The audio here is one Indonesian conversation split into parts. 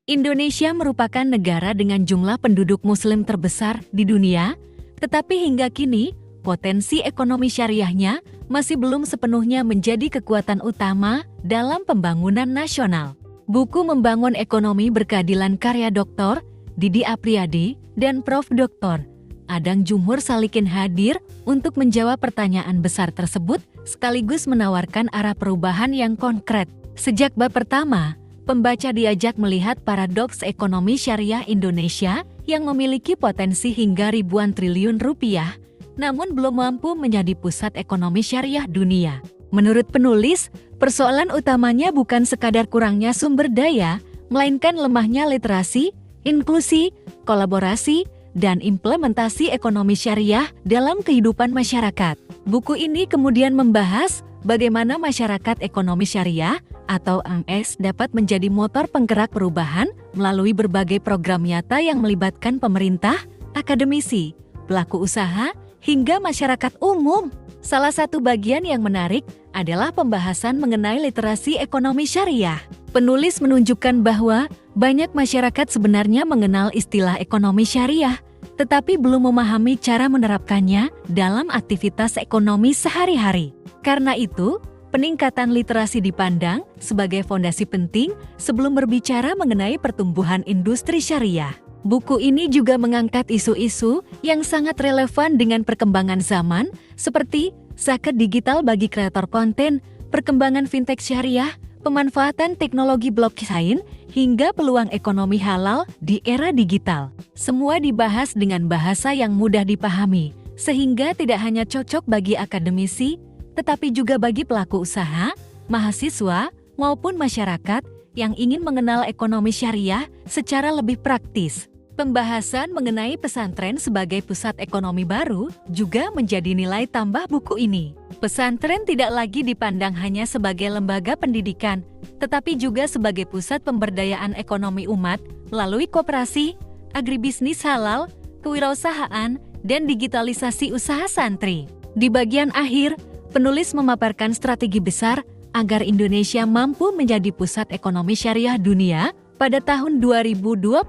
Indonesia merupakan negara dengan jumlah penduduk Muslim terbesar di dunia, tetapi hingga kini, potensi ekonomi syariahnya masih belum sepenuhnya menjadi kekuatan utama dalam pembangunan nasional. Buku Membangun Ekonomi Berkeadilan karya Dr. Didi Apriyadi dan Prof. Dr. Adang Jumhur Salikin hadir untuk menjawab pertanyaan besar tersebut sekaligus menawarkan arah perubahan yang konkret. Sejak bab pertama, pembaca diajak melihat paradoks ekonomi syariah Indonesia yang memiliki potensi hingga ribuan triliun rupiah, namun belum mampu menjadi pusat ekonomi syariah dunia. Menurut penulis, persoalan utamanya bukan sekadar kurangnya sumber daya, melainkan lemahnya literasi, inklusi, kolaborasi, dan implementasi ekonomi syariah dalam kehidupan masyarakat. Buku ini kemudian membahas bagaimana masyarakat ekonomi syariah atau AMS dapat menjadi motor penggerak perubahan melalui berbagai program nyata yang melibatkan pemerintah, akademisi, pelaku usaha, hingga masyarakat umum. Salah satu bagian yang menarik adalah pembahasan mengenai literasi ekonomi syariah. Penulis menunjukkan bahwa banyak masyarakat sebenarnya mengenal istilah ekonomi syariah, tetapi belum memahami cara menerapkannya dalam aktivitas ekonomi sehari-hari. Karena itu, peningkatan literasi dipandang sebagai fondasi penting sebelum berbicara mengenai pertumbuhan industri syariah. Buku ini juga mengangkat isu-isu yang sangat relevan dengan perkembangan zaman, seperti zakat digital bagi kreator konten, perkembangan fintech syariah, pemanfaatan teknologi blockchain, hingga peluang ekonomi halal di era digital. Semua dibahas dengan bahasa yang mudah dipahami, sehingga tidak hanya cocok bagi akademisi, tetapi juga bagi pelaku usaha, mahasiswa, maupun masyarakat yang ingin mengenal ekonomi syariah secara lebih praktis. Pembahasan mengenai pesantren sebagai pusat ekonomi baru juga menjadi nilai tambah buku ini. Pesantren tidak lagi dipandang hanya sebagai lembaga pendidikan, tetapi juga sebagai pusat pemberdayaan ekonomi umat melalui koperasi, agribisnis halal, kewirausahaan, dan digitalisasi usaha santri. Di bagian akhir, penulis memaparkan strategi besar agar Indonesia mampu menjadi pusat ekonomi syariah dunia pada tahun 2029,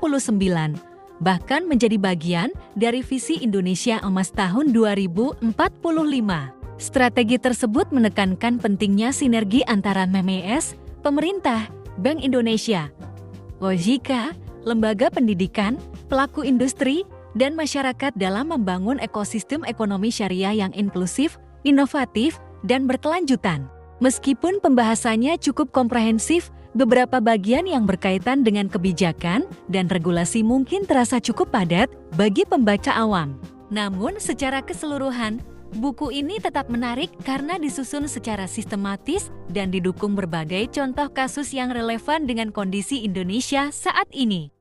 bahkan menjadi bagian dari visi Indonesia Emas tahun 2045. Strategi tersebut menekankan pentingnya sinergi antara MES, pemerintah, Bank Indonesia, OJK, lembaga pendidikan, pelaku industri, dan masyarakat dalam membangun ekosistem ekonomi syariah yang inklusif, inovatif, dan berkelanjutan. Meskipun pembahasannya cukup komprehensif, beberapa bagian yang berkaitan dengan kebijakan dan regulasi mungkin terasa cukup padat bagi pembaca awam. Namun secara keseluruhan, buku ini tetap menarik karena disusun secara sistematis dan didukung berbagai contoh kasus yang relevan dengan kondisi Indonesia saat ini.